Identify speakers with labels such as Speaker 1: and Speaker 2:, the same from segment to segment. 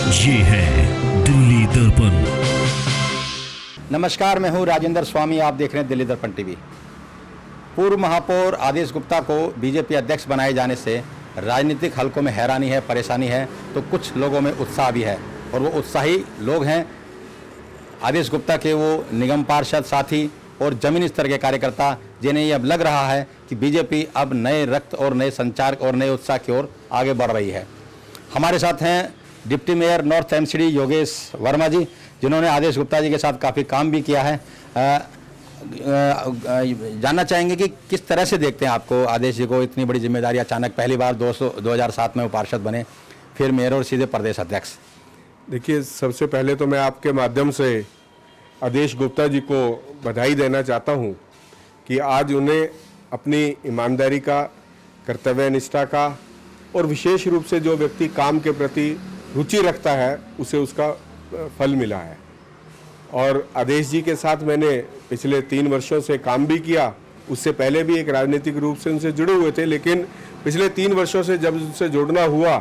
Speaker 1: ये है दिल्ली दर्पण।
Speaker 2: नमस्कार, मैं हूं राजेंद्र स्वामी। आप देख रहे हैं दिल्ली दर्पण टीवी। पूर्व महापौर आदेश गुप्ता को बीजेपी अध्यक्ष बनाए जाने से राजनीतिक हलकों में हैरानी है, परेशानी है, तो कुछ लोगों में उत्साह भी है। और वो उत्साही लोग हैं आदेश गुप्ता के वो निगम पार्षद साथी और जमीनी स्तर के कार्यकर्ता, जिन्हें ये अब लग रहा है कि बीजेपी अब नए रक्त और नए संचार और नए उत्साह की ओर आगे बढ़ रही है। हमारे साथ हैं deputy mayor north MCD Yogesh Verma ji, जिन्होंने आदेश गुप्ता जी के साथ काफ़ी काम भी किया है। जानना चाहेंगे कि किस तरह से देखते हैं आपको आदेश जी को इतनी बड़ी जिम्मेदारी अचानक, पहली बार 2007 में वो पार्षद बने, फिर मेयर और सीधे प्रदेश अध्यक्ष।
Speaker 3: देखिए, सबसे पहले तो मैं आपके माध्यम से आदेश गुप्ता जी को बधाई देना चाहता हूं कि आज उन्हें अपनी ईमानदारी का, कर्तव्य निष्ठा का और विशेष रूप से जो व्यक्ति काम के प्रति रुचि रखता है उसे उसका फल मिला है। और आदेश जी के साथ मैंने पिछले 3 वर्षों से काम भी किया। उससे पहले भी एक राजनीतिक रूप से उनसे जुड़े हुए थे, लेकिन पिछले 3 वर्षों से जब उनसे जुड़ना हुआ,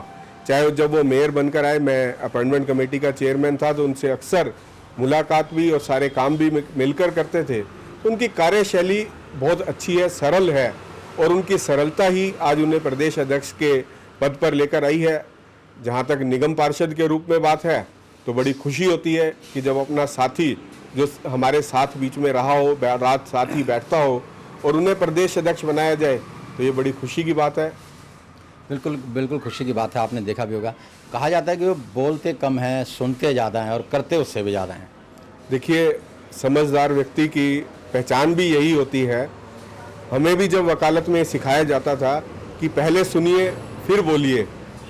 Speaker 3: चाहे जब वो मेयर बनकर आए, मैं अपॉइंटमेंट कमेटी का चेयरमैन था, तो उनसे अक्सर मुलाकात भी और सारे काम भी मिलकर करते थे। तो उनकी कार्यशैली बहुत अच्छी है, सरल है, और उनकी सरलता ही आज उन्हें प्रदेश अध्यक्ष के पद पर लेकर आई है। जहाँ तक निगम पार्षद के रूप में बात है, तो बड़ी खुशी होती है कि जब अपना साथी जो हमारे साथ बीच में रहा हो, रात साथ ही बैठता हो, और उन्हें प्रदेश अध्यक्ष बनाया जाए, तो ये बड़ी खुशी की बात है।
Speaker 2: बिल्कुल बिल्कुल खुशी की बात है। आपने देखा भी होगा, कहा जाता है कि वो बोलते कम हैं, सुनते ज़्यादा हैं और करते उससे भी ज़्यादा हैं।
Speaker 3: देखिए, समझदार व्यक्ति की पहचान भी यही होती है। हमें भी जब वकालत में सिखाया जाता था कि पहले सुनिए फिर बोलिए,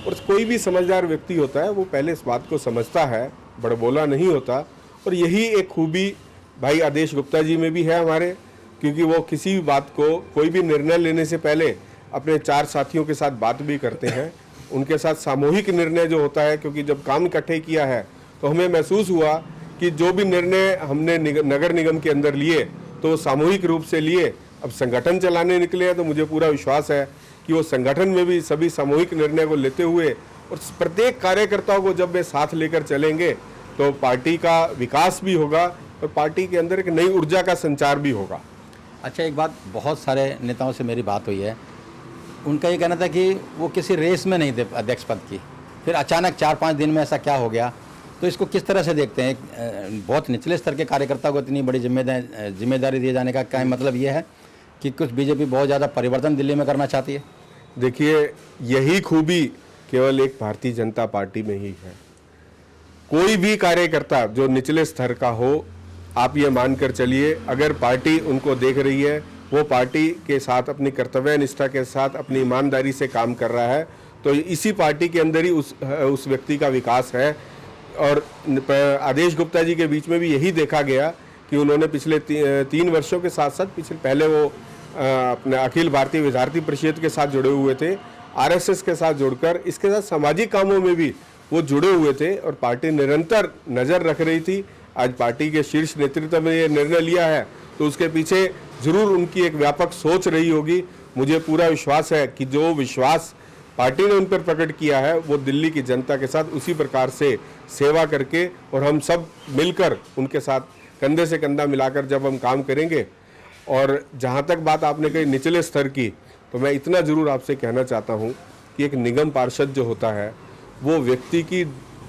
Speaker 3: और कोई भी समझदार व्यक्ति होता है वो पहले इस बात को समझता है, बड़बोला नहीं होता। और यही एक खूबी भाई आदेश गुप्ता जी में भी है हमारे, क्योंकि वो किसी भी बात को, कोई भी निर्णय लेने से पहले अपने 4 साथियों के साथ बात भी करते हैं। उनके साथ सामूहिक निर्णय जो होता है, क्योंकि जब काम इकट्ठे किया है तो हमें महसूस हुआ कि जो भी निर्णय हमने नगर निगम के अंदर लिए तो वो सामूहिक रूप से लिए। अब संगठन चलाने निकले हैं तो मुझे पूरा विश्वास है कि वो संगठन में भी सभी सामूहिक निर्णय को लेते हुए और प्रत्येक कार्यकर्ताओं को जब वे साथ लेकर चलेंगे तो पार्टी का विकास भी होगा और पार्टी के अंदर एक नई ऊर्जा का संचार भी होगा।
Speaker 2: अच्छा, एक बात, बहुत सारे नेताओं से मेरी बात हुई है, उनका ये कहना था कि वो किसी रेस में नहीं थे अध्यक्ष पद की, फिर अचानक 4-5 दिन में ऐसा क्या हो गया। तो इसको किस तरह से देखते हैं? बहुत निचले स्तर के कार्यकर्ता को इतनी बड़ी जिम्मेदारी दिए जाने का क्या मतलब ये है कि कुछ बीजेपी बहुत ज़्यादा परिवर्तन दिल्ली में करना चाहती है?
Speaker 3: देखिए, यही खूबी केवल एक भारतीय जनता पार्टी में ही है। कोई भी कार्यकर्ता जो निचले स्तर का हो, आप ये मानकर चलिए, अगर पार्टी उनको देख रही है, वो पार्टी के साथ अपनी कर्तव्य निष्ठा के साथ अपनी ईमानदारी से काम कर रहा है, तो इसी पार्टी के अंदर ही उस व्यक्ति का विकास है। और आदेश गुप्ता जी के बीच में भी यही देखा गया कि उन्होंने पिछले 3 वर्षों के साथ साथ पहले वो अपने अखिल भारतीय विद्यार्थी परिषद के साथ जुड़े हुए थे, आरएसएस के साथ जुड़कर, इसके साथ सामाजिक कामों में भी वो जुड़े हुए थे और पार्टी निरंतर नज़र रख रही थी। आज पार्टी के शीर्ष नेतृत्व में ये निर्णय लिया है तो उसके पीछे जरूर उनकी एक व्यापक सोच रही होगी। मुझे पूरा विश्वास है कि जो विश्वास पार्टी ने उन पर प्रकट किया है वो दिल्ली की जनता के साथ उसी प्रकार से सेवा करके और हम सब मिलकर उनके साथ कंधे से कंधा मिलाकर जब हम काम करेंगे। और जहाँ तक बात आपने कही निचले स्तर की, तो मैं इतना ज़रूर आपसे कहना चाहता हूँ कि एक निगम पार्षद जो होता है वो व्यक्ति की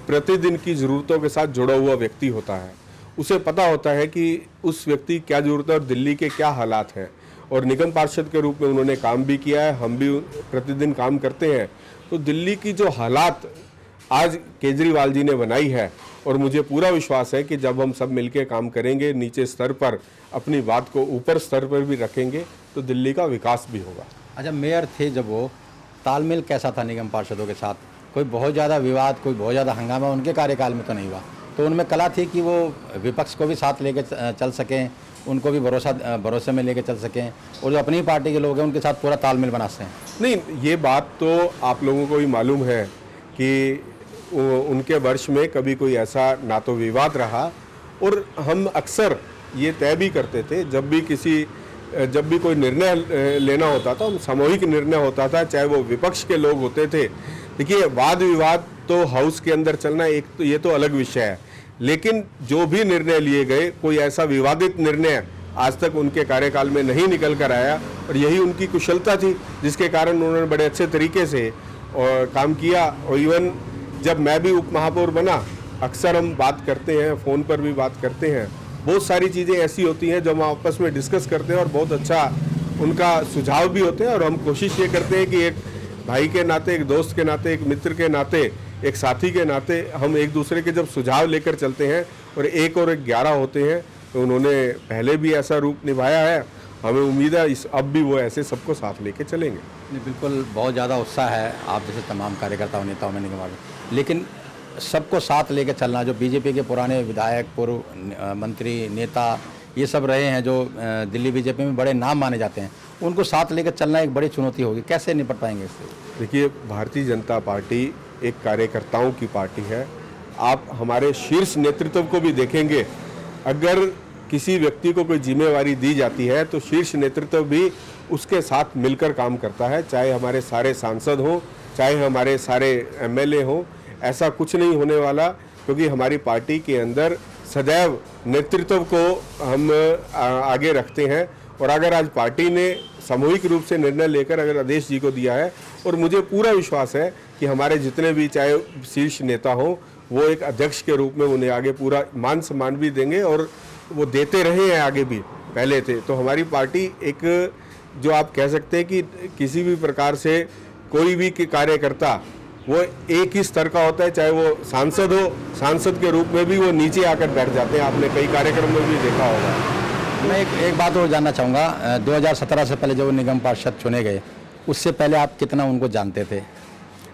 Speaker 3: प्रतिदिन की ज़रूरतों के साथ जुड़ा हुआ व्यक्ति होता है। उसे पता होता है कि उस व्यक्ति क्या ज़रूरत है और दिल्ली के क्या हालात हैं। और निगम पार्षद के रूप में उन्होंने काम भी किया है, हम भी प्रतिदिन काम करते हैं। तो दिल्ली की जो हालात आज केजरीवाल जी ने बनाई है, और मुझे पूरा विश्वास है कि जब हम सब मिलकर काम करेंगे, नीचे स्तर पर अपनी बात को ऊपर स्तर पर भी रखेंगे, तो दिल्ली का विकास भी होगा।
Speaker 2: अच्छा, मेयर थे जब वो, तालमेल कैसा था निगम पार्षदों के साथ? कोई बहुत ज़्यादा विवाद, कोई बहुत ज़्यादा हंगामा उनके कार्यकाल में तो नहीं हुआ? तो उनमें कला थी कि वो विपक्ष को भी साथ लेके चल सकें, उनको भी भरोसे में लेके चल सकें, और जो अपनी पार्टी के लोग हैं उनके साथ पूरा तालमेल बना सकें।
Speaker 3: नहीं, ये बात तो आप लोगों को भी मालूम है कि उनके वर्ष में कभी कोई ऐसा ना तो विवाद रहा, और हम अक्सर ये तय भी करते थे जब भी कोई निर्णय लेना होता था, सामूहिक निर्णय होता था, चाहे वो विपक्ष के लोग होते थे। देखिए, वाद विवाद तो हाउस के अंदर चलना एक तो ये तो अलग विषय है, लेकिन जो भी निर्णय लिए गए कोई ऐसा विवादित निर्णय आज तक उनके कार्यकाल में नहीं निकल कर आया, और यही उनकी कुशलता थी जिसके कारण उन्होंने बड़े अच्छे तरीके से काम किया। और इवन जब मैं भी उप महापौर बना, अक्सर हम बात करते हैं, फ़ोन पर भी बात करते हैं, बहुत सारी चीज़ें ऐसी होती हैं जो हम आपस में डिस्कस करते हैं और बहुत अच्छा उनका सुझाव भी होते हैं। और हम कोशिश ये करते हैं कि एक भाई के नाते, एक दोस्त के नाते, एक मित्र के नाते, एक साथी के नाते हम एक दूसरे के जब सुझाव लेकर चलते हैं और एक 11 होते हैं, तो उन्होंने पहले भी ऐसा रूप निभाया है। हमें उम्मीद है इस अब भी वो ऐसे सबको साथ लेके चलेंगे।
Speaker 2: नहीं, बिल्कुल बहुत ज़्यादा उत्साह है आप जैसे तमाम कार्यकर्ताओं नेताओं में निगम, लेकिन सबको साथ लेकर चलना, जो बीजेपी के पुराने विधायक, पूर्व मंत्री, नेता ये सब रहे हैं जो दिल्ली बीजेपी में बड़े नाम माने जाते हैं, उनको साथ लेकर चलना एक बड़ी चुनौती होगी, कैसे निपट पाएंगे इससे?
Speaker 3: देखिए, भारतीय जनता पार्टी एक कार्यकर्ताओं की पार्टी है। आप हमारे शीर्ष नेतृत्व को भी देखेंगे, अगर किसी व्यक्ति को कोई जिम्मेवारी दी जाती है तो शीर्ष नेतृत्व भी उसके साथ मिलकर काम करता है, चाहे हमारे सारे सांसद हों, चाहे हमारे सारे एमएलए हों। ऐसा कुछ नहीं होने वाला, क्योंकि हमारी पार्टी के अंदर सदैव नेतृत्व को हम आगे रखते हैं। और अगर आज पार्टी ने सामूहिक रूप से निर्णय लेकर अगर आदेश जी को दिया है, और मुझे पूरा विश्वास है कि हमारे जितने भी चाहे शीर्ष नेता हों, वो एक अध्यक्ष के रूप में उन्हें आगे पूरा मान सम्मान भी देंगे, और वो देते रहे हैं, आगे भी पहले थे। तो हमारी पार्टी एक, जो आप कह सकते हैं कि किसी भी प्रकार से कोई भी कार्यकर्ता वो एक ही स्तर का होता है, चाहे वो सांसद हो, सांसद के रूप में भी वो नीचे आकर बैठ जाते हैं। आपने कई कार्यक्रम में भी देखा होगा।
Speaker 2: मैं एक बात और जानना चाहूँगा, 2017 से पहले जब निगम पार्षद चुने गए, उससे पहले आप कितना उनको जानते थे?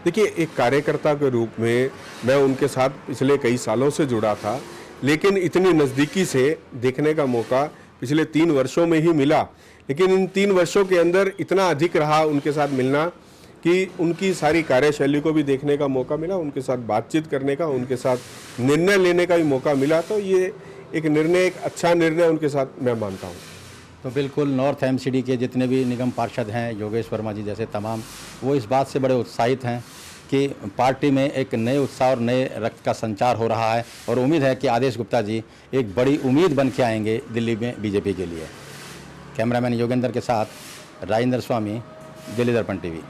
Speaker 3: देखिए, एक कार्यकर्ता के रूप में मैं उनके साथ पिछले कई सालों से जुड़ा था, लेकिन इतनी नज़दीकी से देखने का मौका पिछले 3 वर्षों में ही मिला। लेकिन इन 3 वर्षों के अंदर इतना अधिक रहा उनके साथ मिलना कि उनकी सारी कार्यशैली को भी देखने का मौका मिला, उनके साथ बातचीत करने का, उनके साथ निर्णय लेने का भी मौका मिला। तो ये एक निर्णय, एक अच्छा निर्णय उनके साथ मैं मानता हूँ।
Speaker 2: तो बिल्कुल नॉर्थ एमसीडी के जितने भी निगम पार्षद हैं, योगेश वर्मा जी जैसे तमाम, वो इस बात से बड़े उत्साहित हैं कि पार्टी में एक नए उत्साह और नए रक्त का संचार हो रहा है, और उम्मीद है कि आदेश गुप्ता जी एक बड़ी उम्मीद बन के आएंगे दिल्ली में बीजेपी के लिए। कैमरामैन योगेंद्र के साथ राजेंद्र स्वामी, दिल्ली दर्पण टीवी।